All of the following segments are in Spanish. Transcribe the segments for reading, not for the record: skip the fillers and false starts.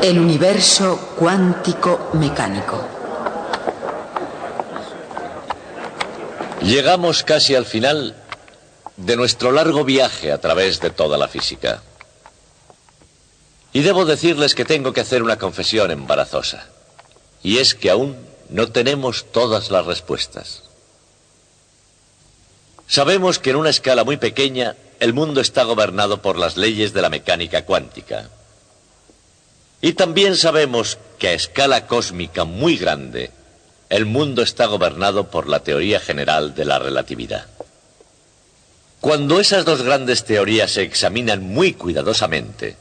El universo cuántico mecánico. Llegamos casi al final de nuestro largo viaje a través de toda la física. Y debo decirles que tengo que hacer una confesión embarazosa. Y es que aún no tenemos todas las respuestas. Sabemos que en una escala muy pequeña el mundo está gobernado por las leyes de la mecánica cuántica. Y también sabemos que a escala cósmica muy grande el mundo está gobernado por la teoría general de la relatividad. Cuando esas dos grandes teorías se examinan muy cuidadosamente,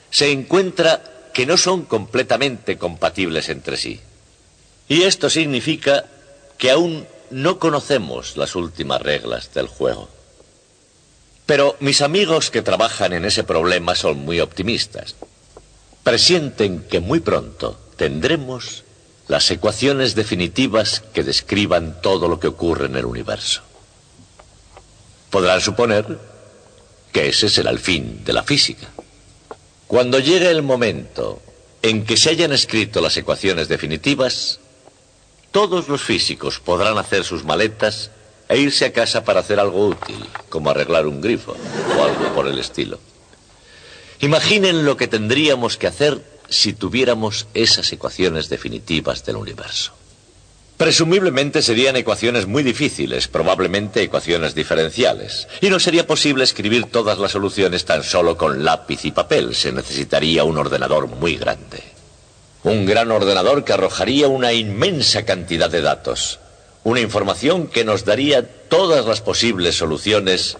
se encuentra que no son completamente compatibles entre sí. Y esto significa que aún no conocemos las últimas reglas del juego. Pero mis amigos que trabajan en ese problema son muy optimistas. Presienten que muy pronto tendremos las ecuaciones definitivas que describan todo lo que ocurre en el universo. Podrán suponer que ese será el fin de la física. Cuando llegue el momento en que se hayan escrito las ecuaciones definitivas, todos los físicos podrán hacer sus maletas e irse a casa para hacer algo útil, como arreglar un grifo o algo por el estilo. Imaginen lo que tendríamos que hacer si tuviéramos esas ecuaciones definitivas del universo. Presumiblemente serían ecuaciones muy difíciles, probablemente ecuaciones diferenciales. Y no sería posible escribir todas las soluciones tan solo con lápiz y papel. Se necesitaría un ordenador muy grande. Un gran ordenador que arrojaría una inmensa cantidad de datos. Una información que nos daría todas las posibles soluciones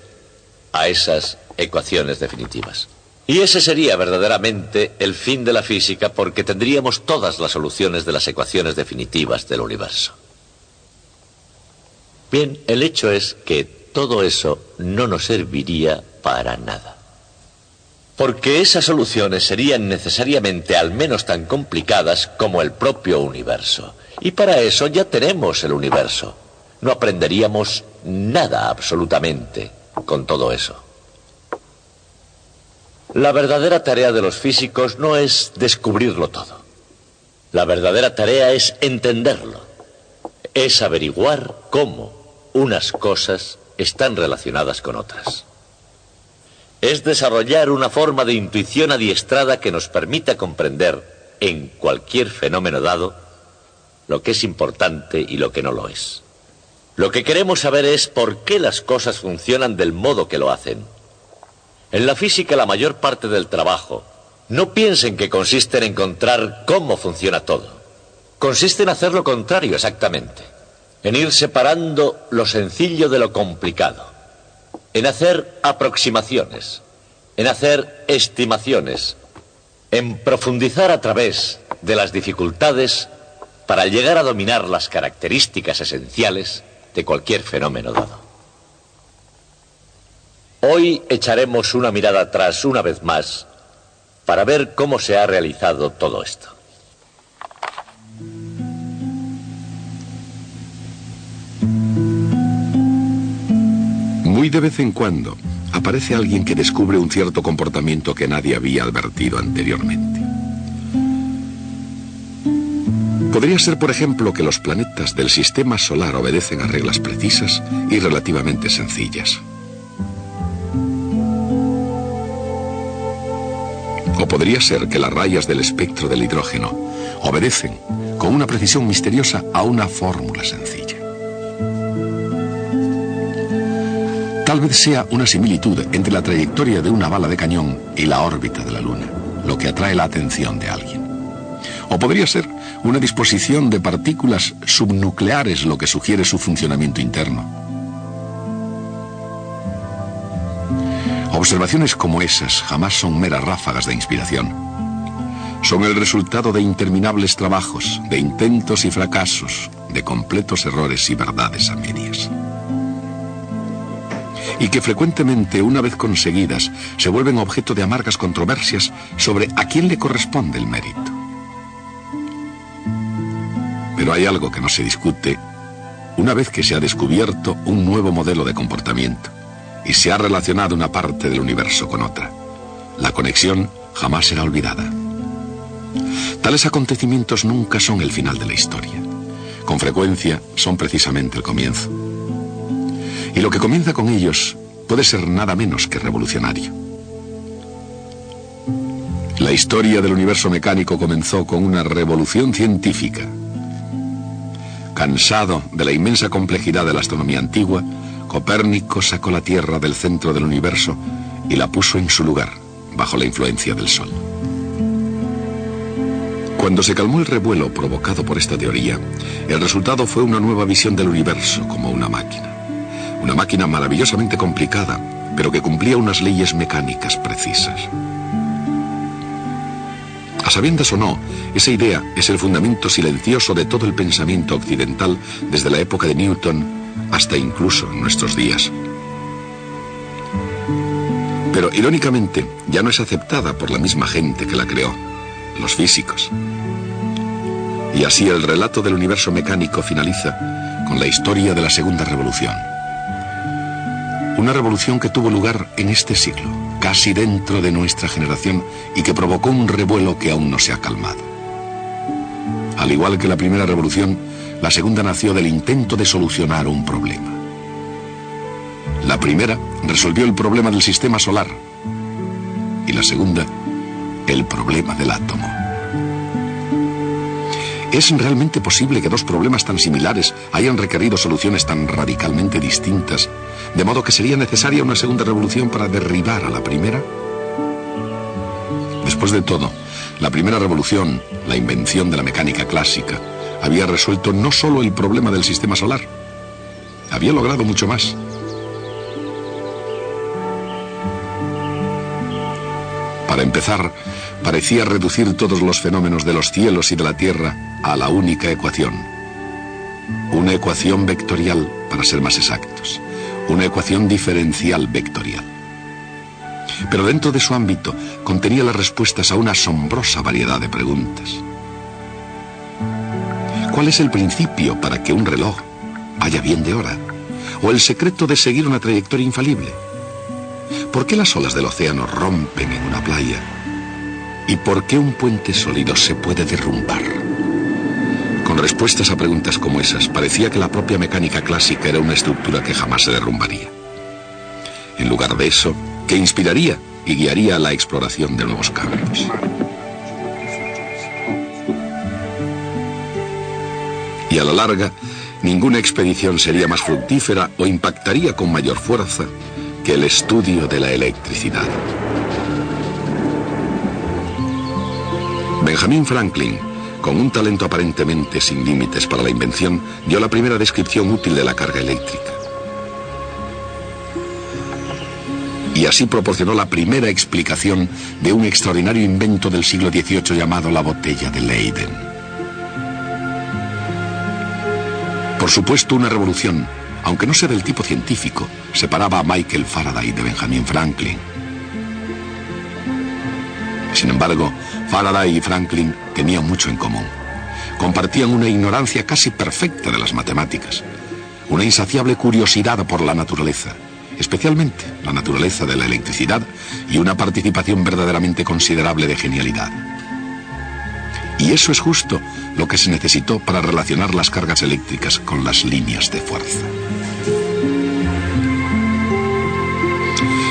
a esas ecuaciones definitivas. Y ese sería verdaderamente el fin de la física, porque tendríamos todas las soluciones de las ecuaciones definitivas del universo. Bien, el hecho es que todo eso no nos serviría para nada. Porque esas soluciones serían necesariamente al menos tan complicadas como el propio universo. Y para eso ya tenemos el universo. No aprenderíamos nada absolutamente con todo eso. La verdadera tarea de los físicos no es descubrirlo todo. La verdadera tarea es entenderlo. Es averiguar cómo unas cosas están relacionadas con otras. Es desarrollar una forma de intuición adiestrada que nos permita comprender en cualquier fenómeno dado lo que es importante y lo que no lo es. Lo que queremos saber es por qué las cosas funcionan del modo que lo hacen. En la física la mayor parte del trabajo, no piensen que consiste en encontrar cómo funciona todo. Consiste en hacer lo contrario exactamente. En ir separando lo sencillo de lo complicado. En hacer aproximaciones. En hacer estimaciones. En profundizar a través de las dificultades para llegar a dominar las características esenciales de cualquier fenómeno dado. Hoy echaremos una mirada atrás una vez más para ver cómo se ha realizado todo esto. Muy de vez en cuando aparece alguien que descubre un cierto comportamiento que nadie había advertido anteriormente. Podría ser, por ejemplo, que los planetas del sistema solar obedecen a reglas precisas y relativamente sencillas. O podría ser que las rayas del espectro del hidrógeno obedecen con una precisión misteriosa a una fórmula sencilla. Tal vez sea una similitud entre la trayectoria de una bala de cañón y la órbita de la Luna, lo que atrae la atención de alguien. O podría ser una disposición de partículas subnucleares lo que sugiere su funcionamiento interno. Observaciones como esas jamás son meras ráfagas de inspiración. Son el resultado de interminables trabajos, de intentos y fracasos, de completos errores y verdades a medias. Y que frecuentemente, una vez conseguidas, se vuelven objeto de amargas controversias sobre a quién le corresponde el mérito. Pero hay algo que no se discute una vez que se ha descubierto un nuevo modelo de comportamiento. y se ha relacionado una parte del universo con otra. La conexión jamás será olvidada. Tales acontecimientos nunca son el final de la historia. Con frecuencia son precisamente el comienzo. Y lo que comienza con ellos puede ser nada menos que revolucionario. La historia del universo mecánico comenzó con una revolución científica. Cansado de la inmensa complejidad de la astronomía antigua, Copérnico sacó la Tierra del centro del universo y la puso en su lugar, bajo la influencia del Sol. Cuando se calmó el revuelo provocado por esta teoría, el resultado fue una nueva visión del universo como una máquina. Una máquina maravillosamente complicada, pero que cumplía unas leyes mecánicas precisas. A sabiendas o no, esa idea es el fundamento silencioso de todo el pensamiento occidental desde la época de Newton hasta incluso nuestros días. Pero irónicamente ya no es aceptada por la misma gente que la creó, los físicos. Y así el relato del universo mecánico finaliza con la historia de la Segunda Revolución. Una revolución que tuvo lugar en este siglo, casi dentro de nuestra generación, y que provocó un revuelo que aún no se ha calmado. Al igual que la primera revolución, la segunda nació del intento de solucionar un problema. La primera resolvió el problema del sistema solar y la segunda, el problema del átomo. ¿Es realmente posible que dos problemas tan similares hayan requerido soluciones tan radicalmente distintas, de modo que sería necesaria una segunda revolución para derribar a la primera? Después de todo, la primera revolución, la invención de la mecánica clásica, había resuelto no solo el problema del sistema solar, había logrado mucho más. Para empezar, parecía reducir todos los fenómenos de los cielos y de la tierra a la única ecuación. Una ecuación vectorial, para ser más exactos. Una ecuación diferencial vectorial. Pero dentro de su ámbito contenía las respuestas a una asombrosa variedad de preguntas. ¿Cuál es el principio para que un reloj vaya bien de hora? ¿O el secreto de seguir una trayectoria infalible? ¿Por qué las olas del océano rompen en una playa? ¿Y por qué un puente sólido se puede derrumbar? Con respuestas a preguntas como esas, parecía que la propia mecánica clásica era una estructura que jamás se derrumbaría. En lugar de eso, que inspiraría y guiaría la exploración de nuevos campos. Y a la larga, ninguna expedición sería más fructífera o impactaría con mayor fuerza que el estudio de la electricidad. Benjamin Franklin, con un talento aparentemente sin límites para la invención, dio la primera descripción útil de la carga eléctrica. Y así proporcionó la primera explicación de un extraordinario invento del siglo XVIII llamado la botella de Leyden. Por supuesto, una revolución, aunque no sea del tipo científico, separaba a Michael Faraday de Benjamin Franklin. Sin embargo, Faraday y Franklin tenían mucho en común. Compartían una ignorancia casi perfecta de las matemáticas, una insaciable curiosidad por la naturaleza, especialmente la naturaleza de la electricidad, y una participación verdaderamente considerable de genialidad. Y eso es justo lo que se necesitó para relacionar las cargas eléctricas con las líneas de fuerza.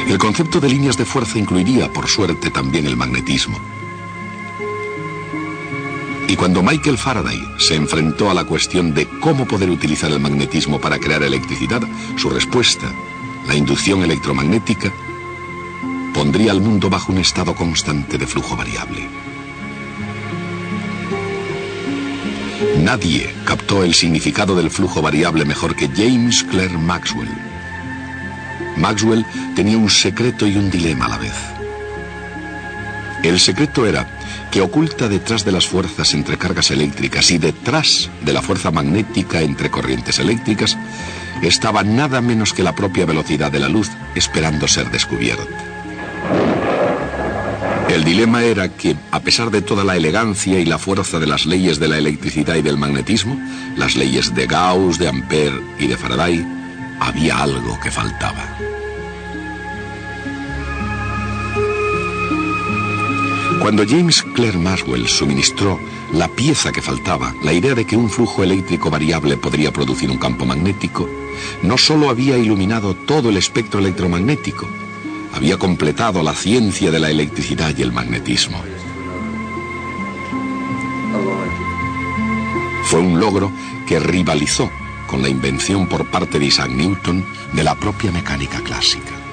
El concepto de líneas de fuerza incluiría, por suerte, también el magnetismo. Y cuando Michael Faraday se enfrentó a la cuestión de cómo poder utilizar el magnetismo para crear electricidad, su respuesta, la inducción electromagnética, pondría al mundo bajo un estado constante de flujo variable. Nadie captó el significado del flujo variable mejor que James Clerk Maxwell. Maxwell tenía un secreto y un dilema a la vez. El secreto era que oculta detrás de las fuerzas entre cargas eléctricas y detrás de la fuerza magnética entre corrientes eléctricas estaba nada menos que la propia velocidad de la luz esperando ser descubierta. El dilema era que, a pesar de toda la elegancia y la fuerza de las leyes de la electricidad y del magnetismo, las leyes de Gauss, de Ampère y de Faraday, había algo que faltaba. Cuando James Clerk Maxwell suministró la pieza que faltaba, la idea de que un flujo eléctrico variable podría producir un campo magnético, no solo había iluminado todo el espectro electromagnético, había completado la ciencia de la electricidad y el magnetismo. Fue un logro que rivalizó con la invención por parte de Isaac Newton de la propia mecánica clásica.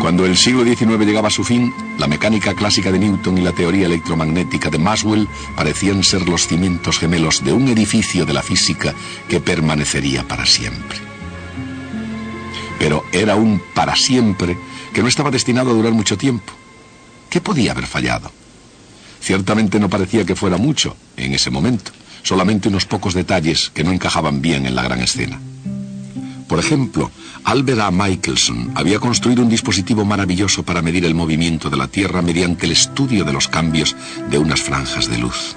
Cuando el siglo XIX llegaba a su fin, la mecánica clásica de Newton y la teoría electromagnética de Maxwell parecían ser los cimientos gemelos de un edificio de la física que permanecería para siempre. Pero era un para siempre que no estaba destinado a durar mucho tiempo. ¿Qué podía haber fallado? Ciertamente no parecía que fuera mucho en ese momento, solamente unos pocos detalles que no encajaban bien en la gran escena. Por ejemplo, Albert A. Michelson había construido un dispositivo maravilloso para medir el movimiento de la Tierra mediante el estudio de los cambios de unas franjas de luz.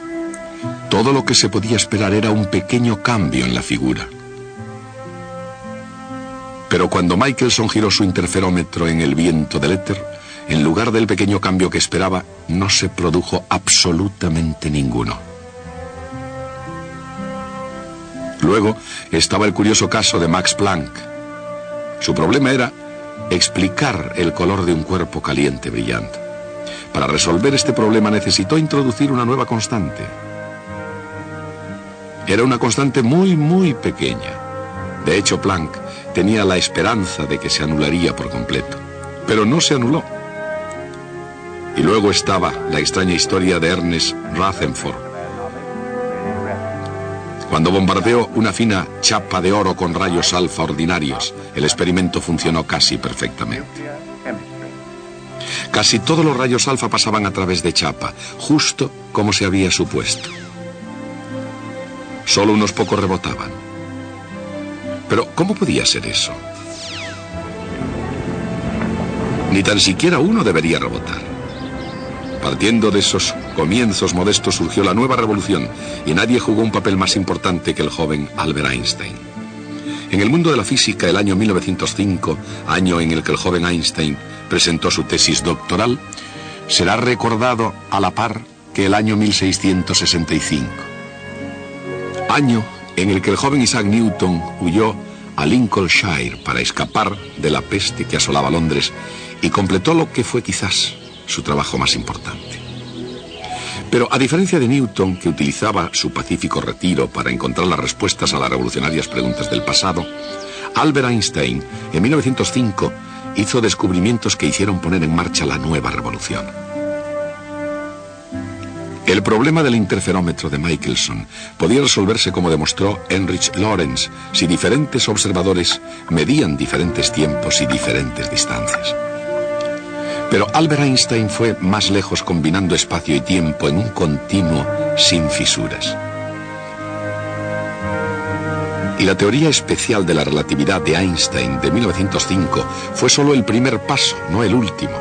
Todo lo que se podía esperar era un pequeño cambio en la figura. Pero cuando Michelson giró su interferómetro en el viento del éter, en lugar del pequeño cambio que esperaba, no se produjo absolutamente ninguno. Luego estaba el curioso caso de Max Planck. Su problema era explicar el color de un cuerpo caliente brillante. Para resolver este problema necesitó introducir una nueva constante. Era una constante muy pequeña. De hecho, Planck tenía la esperanza de que se anularía por completo, pero no se anuló. Y luego estaba la extraña historia de Ernest Rutherford. Cuando bombardeó una fina chapa de oro con rayos alfa ordinarios, el experimento funcionó casi perfectamente. Casi todos los rayos alfa pasaban a través de chapa, justo como se había supuesto. Solo unos pocos rebotaban. Pero, ¿cómo podía ser eso? Ni tan siquiera uno debería rebotar. Partiendo de esos comienzos modestos surgió la nueva revolución y nadie jugó un papel más importante que el joven Albert Einstein. En el mundo de la física, el año 1905, año en el que el joven Einstein presentó su tesis doctoral, será recordado a la par que el año 1665. Año en el que el joven Isaac Newton huyó a Lincolnshire para escapar de la peste que asolaba Londres y completó lo que fue quizás su trabajo más importante. Pero a diferencia de Newton, que utilizaba su pacífico retiro para encontrar las respuestas a las revolucionarias preguntas del pasado, Albert Einstein, en 1905, hizo descubrimientos que hicieron poner en marcha la nueva revolución. El problema del interferómetro de Michelson podía resolverse, como demostró Heinrich Lorentz, si diferentes observadores medían diferentes tiempos y diferentes distancias. Pero Albert Einstein fue más lejos combinando espacio y tiempo en un continuo sin fisuras. Y la teoría especial de la relatividad de Einstein de 1905 fue solo el primer paso, no el último.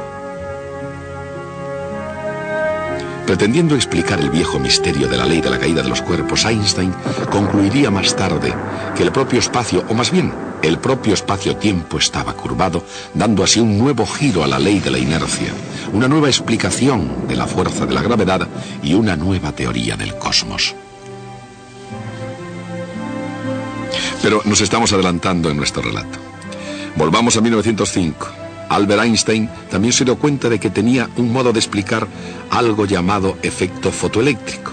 Pretendiendo explicar el viejo misterio de la ley de la caída de los cuerpos, Einstein concluiría más tarde que el propio espacio, o más bien, el propio espacio-tiempo estaba curvado, dando así un nuevo giro a la ley de la inercia, una nueva explicación de la fuerza de la gravedad y una nueva teoría del cosmos. Pero nos estamos adelantando en nuestro relato. Volvamos a 1905. Albert Einstein también se dio cuenta de que tenía un modo de explicar algo llamado efecto fotoeléctrico.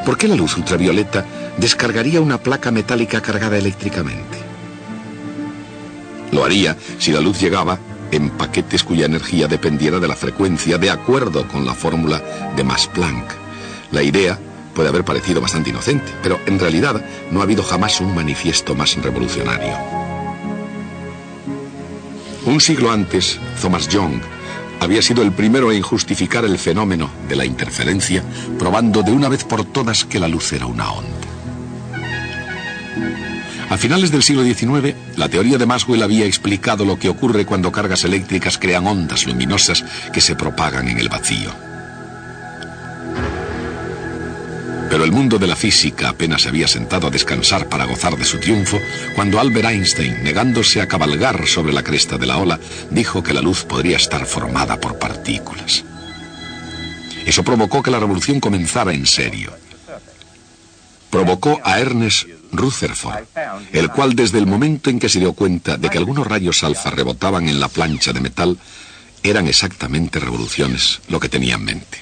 ¿Por qué la luz ultravioleta descargaría una placa metálica cargada eléctricamente? Lo haría si la luz llegaba en paquetes cuya energía dependiera de la frecuencia, de acuerdo con la fórmula de Max-Planck. La idea puede haber parecido bastante inocente, pero en realidad no ha habido jamás un manifiesto más revolucionario. Un siglo antes, Thomas Young había sido el primero en justificar el fenómeno de la interferencia, probando de una vez por todas que la luz era una onda. A finales del siglo XIX, la teoría de Maxwell había explicado lo que ocurre cuando cargas eléctricas crean ondas luminosas que se propagan en el vacío. Pero Pero el mundo de la física apenas se había sentado a descansar para gozar de su triunfo cuando Albert Einstein, negándose a cabalgar sobre la cresta de la ola, dijo que la luz podría estar formada por partículas. Eso provocó que la revolución comenzara en serio. Provocó a Ernest Rutherford, el cual desde el momento en que se dio cuenta de que algunos rayos alfa rebotaban en la plancha de metal, eran exactamente revoluciones lo que tenía en mente.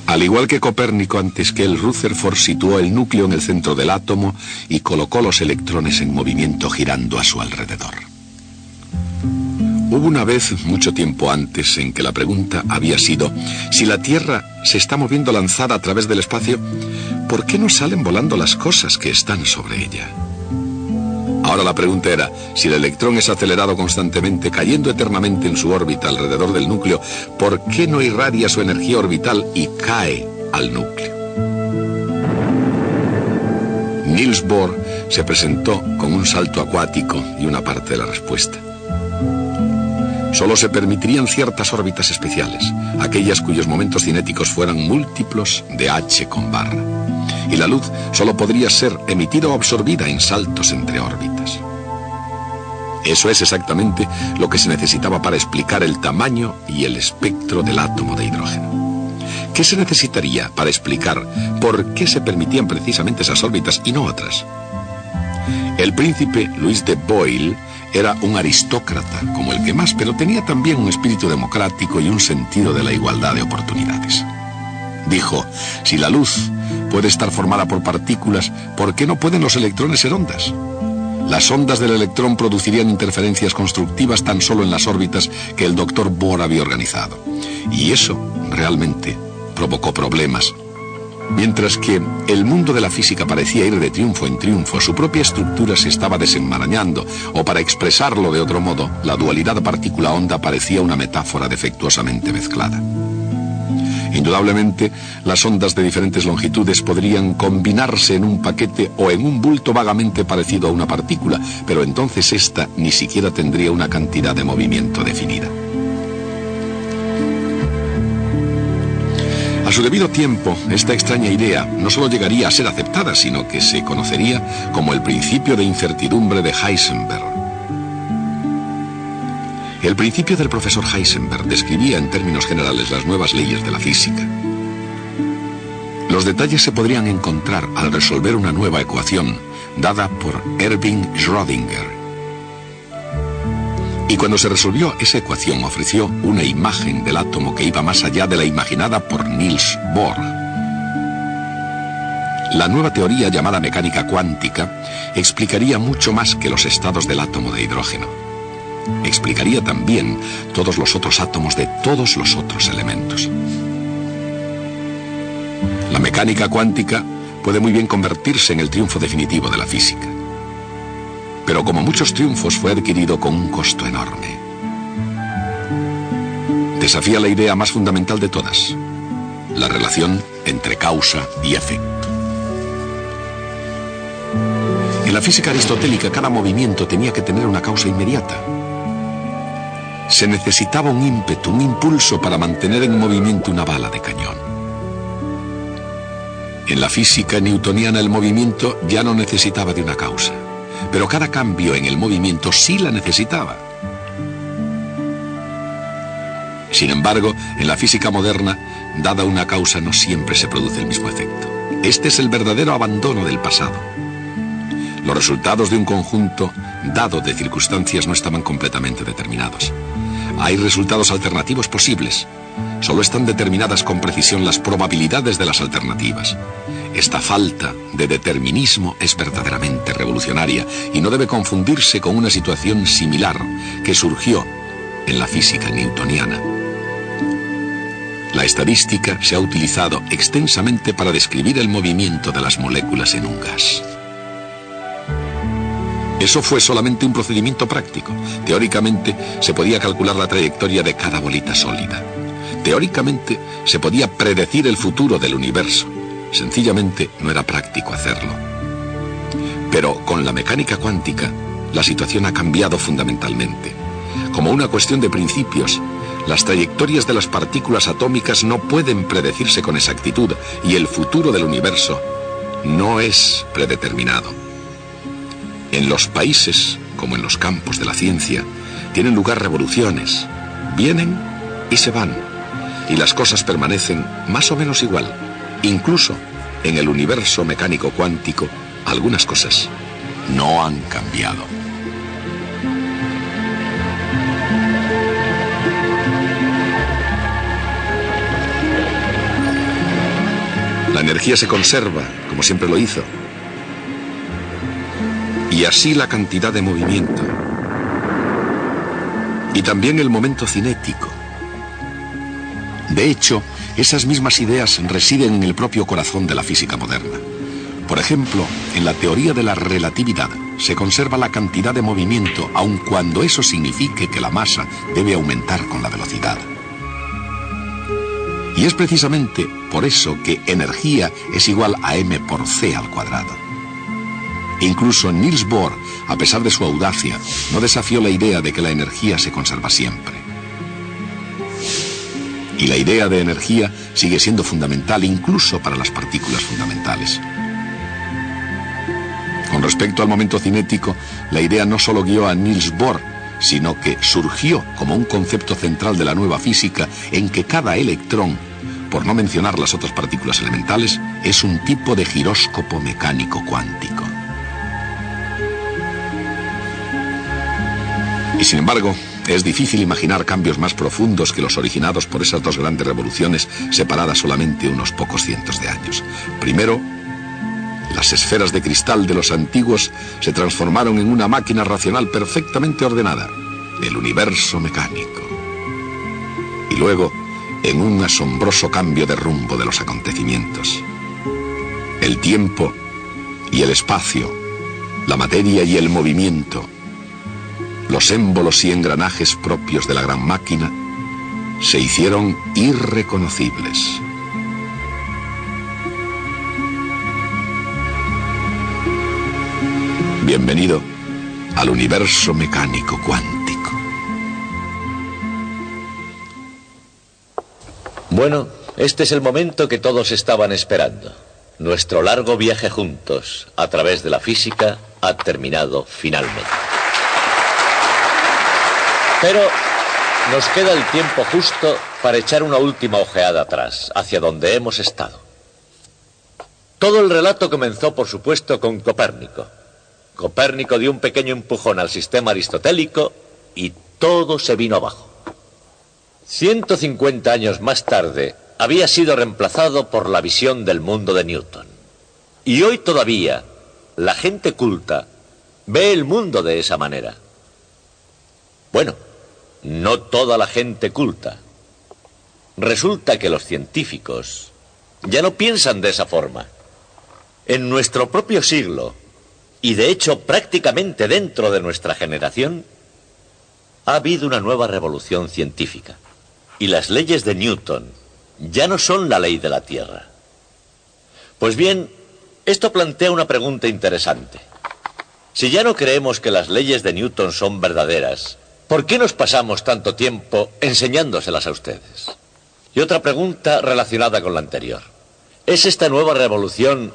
Al igual que Copérnico antes que él, Rutherford situó el núcleo en el centro del átomo y colocó los electrones en movimiento girando a su alrededor. Hubo una vez, mucho tiempo antes, en que la pregunta había sido: si la Tierra se está moviendo lanzada a través del espacio, ¿por qué no salen volando las cosas que están sobre ella? Ahora la pregunta era: si el electrón es acelerado constantemente, cayendo eternamente en su órbita alrededor del núcleo, ¿por qué no irradia su energía orbital y cae al núcleo? Niels Bohr se presentó con un salto acuático y una parte de la respuesta. Solo se permitirían ciertas órbitas especiales, aquellas cuyos momentos cinéticos fueran múltiplos de h con barra. Y la luz solo podría ser emitida o absorbida en saltos entre órbitas. Eso es exactamente lo que se necesitaba para explicar el tamaño y el espectro del átomo de hidrógeno. ¿Qué se necesitaría para explicar por qué se permitían precisamente esas órbitas y no otras? El príncipe Luis de Boyle era un aristócrata como el que más, pero tenía también un espíritu democrático y un sentido de la igualdad de oportunidades. Dijo: si la luz puede estar formada por partículas, ¿por qué no pueden los electrones ser ondas? Las ondas del electrón producirían interferencias constructivas tan solo en las órbitas que el doctor Bohr había organizado. Y eso realmente provocó problemas. Mientras que el mundo de la física parecía ir de triunfo en triunfo, su propia estructura se estaba desenmarañando, o para expresarlo de otro modo, la dualidad partícula-onda parecía una metáfora defectuosamente mezclada. Indudablemente, las ondas de diferentes longitudes podrían combinarse en un paquete o en un bulto vagamente parecido a una partícula, pero entonces ésta ni siquiera tendría una cantidad de movimiento definida. A su debido tiempo, esta extraña idea no solo llegaría a ser aceptada, sino que se conocería como el principio de incertidumbre de Heisenberg. El principio del profesor Heisenberg describía en términos generales las nuevas leyes de la física. Los detalles se podrían encontrar al resolver una nueva ecuación dada por Erwin Schrödinger. Y cuando se resolvió esa ecuación, ofreció una imagen del átomo que iba más allá de la imaginada por Niels Bohr. La nueva teoría llamada mecánica cuántica explicaría mucho más que los estados del átomo de hidrógeno. Explicaría también todos los otros átomos de todos los otros elementos. La mecánica cuántica puede muy bien convertirse en el triunfo definitivo de la física. Pero como muchos triunfos fue adquirido con un costo enorme. Desafía la idea más fundamental de todas: la relación entre causa y efecto. En la física aristotélica, cada movimiento tenía que tener una causa inmediata. Se necesitaba un ímpetu, un impulso para mantener en movimiento una bala de cañón. En la física newtoniana, el movimiento ya no necesitaba de una causa, pero cada cambio en el movimiento sí la necesitaba. Sin embargo, en la física moderna, dada una causa, no siempre se produce el mismo efecto. Este es el verdadero abandono del pasado. Los resultados de un conjunto dado de circunstancias no estaban completamente determinados. Hay resultados alternativos posibles. Solo están determinadas con precisión las probabilidades de las alternativas. Esta falta de determinismo es verdaderamente revolucionaria y no debe confundirse con una situación similar que surgió en la física newtoniana. La estadística se ha utilizado extensamente para describir el movimiento de las moléculas en un gas. Eso fue solamente un procedimiento práctico. Teóricamente se podía calcular la trayectoria de cada bolita sólida. Teóricamente se podía predecir el futuro del universo. Sencillamente no era práctico hacerlo. Pero con la mecánica cuántica, la situación ha cambiado fundamentalmente. Como una cuestión de principios, las trayectorias de las partículas atómicas no pueden predecirse con exactitud y el futuro del universo no es predeterminado. En los países, como en los campos de la ciencia, tienen lugar revoluciones. Vienen y se van, y las cosas permanecen más o menos igual. Incluso en el universo mecánico cuántico, algunas cosas no han cambiado. La energía se conserva, como siempre lo hizo. Y así la cantidad de movimiento. Y también el momento cinético. De hecho, esas mismas ideas residen en el propio corazón de la física moderna. Por ejemplo, en la teoría de la relatividad se conserva la cantidad de movimiento, aun cuando eso signifique que la masa debe aumentar con la velocidad. Y es precisamente por eso que energía es igual a m por c al cuadrado. Incluso Niels Bohr, a pesar de su audacia, no desafió la idea de que la energía se conserva siempre. Y la idea de energía sigue siendo fundamental incluso para las partículas fundamentales. Con respecto al momento cinético, la idea no solo guió a Niels Bohr, sino que surgió como un concepto central de la nueva física en que cada electrón, por no mencionar las otras partículas elementales, es un tipo de giróscopo mecánico cuántico. Y sin embargo, es difícil imaginar cambios más profundos que los originados por esas dos grandes revoluciones separadas solamente unos pocos cientos de años. Primero, las esferas de cristal de los antiguos se transformaron en una máquina racional perfectamente ordenada, el universo mecánico. Y luego, en un asombroso cambio de rumbo de los acontecimientos. El tiempo y el espacio, la materia y el movimiento, los émbolos y engranajes propios de la gran máquina se hicieron irreconocibles. Bienvenido al universo mecánico cuántico. Bueno, este es el momento que todos estaban esperando. Nuestro largo viaje juntos a través de la física ha terminado finalmente. Pero nos queda el tiempo justo para echar una última ojeada atrás, hacia donde hemos estado. Todo el relato comenzó, por supuesto, con Copérnico. Copérnico dio un pequeño empujón al sistema aristotélico y todo se vino abajo. 150 años más tarde, había sido reemplazado por la visión del mundo de Newton. Y hoy todavía, la gente culta ve el mundo de esa manera. Bueno, no toda la gente culta. Resulta que los científicos ya no piensan de esa forma. En nuestro propio siglo, y de hecho prácticamente dentro de nuestra generación, ha habido una nueva revolución científica. Y las leyes de Newton ya no son la ley de la Tierra. Pues bien, esto plantea una pregunta interesante. Si ya no creemos que las leyes de Newton son verdaderas, ¿por qué nos pasamos tanto tiempo enseñándoselas a ustedes? Y otra pregunta relacionada con la anterior. ¿Es esta nueva revolución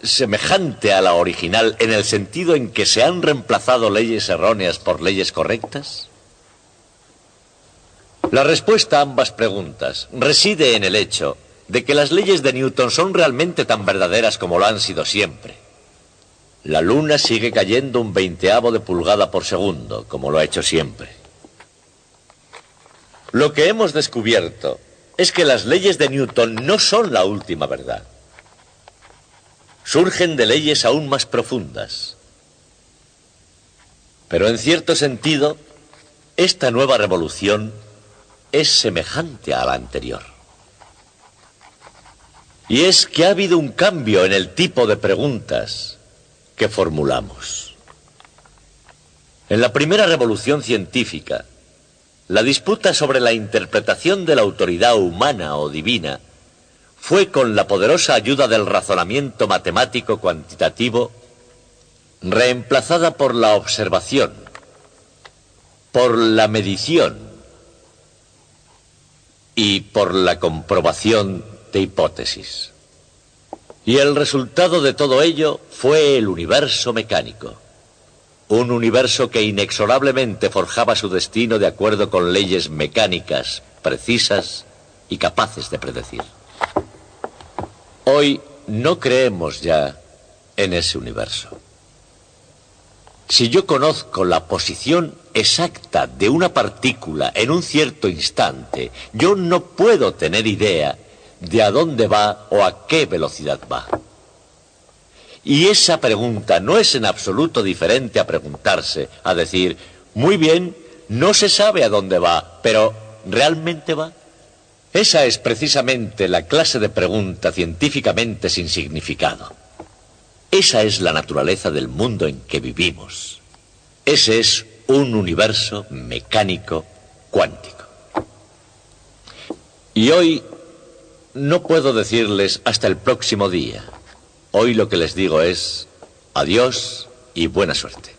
semejante a la original en el sentido en que se han reemplazado leyes erróneas por leyes correctas? La respuesta a ambas preguntas reside en el hecho de que las leyes de Newton son realmente tan verdaderas como lo han sido siempre. La luna sigue cayendo 1/20 de pulgada por segundo, como lo ha hecho siempre. Lo que hemos descubierto es que las leyes de Newton no son la última verdad. Surgen de leyes aún más profundas. Pero en cierto sentido, esta nueva revolución es semejante a la anterior. Y es que ha habido un cambio en el tipo de preguntas que formulamos. En la primera revolución científica, la disputa sobre la interpretación de la autoridad humana o divina fue, con la poderosa ayuda del razonamiento matemático cuantitativo, reemplazada por la observación. por la medición y por la comprobación de hipótesis. Y el resultado de todo ello fue el universo mecánico. Un universo que inexorablemente forjaba su destino de acuerdo con leyes mecánicas precisas y capaces de predecir. Hoy no creemos ya en ese universo. Si yo conozco la posición exacta de una partícula en un cierto instante, yo no puedo tener idea de a dónde va o a qué velocidad va. Y esa pregunta no es en absoluto diferente a preguntarse, a decir, muy bien, no se sabe a dónde va, pero ¿realmente va? Esa es precisamente la clase de pregunta científicamente sin significado. Esa es la naturaleza del mundo en que vivimos. Ese es un universo mecánico cuántico. Y hoy no puedo decirles hasta el próximo día. Hoy lo que les digo es adiós y buena suerte.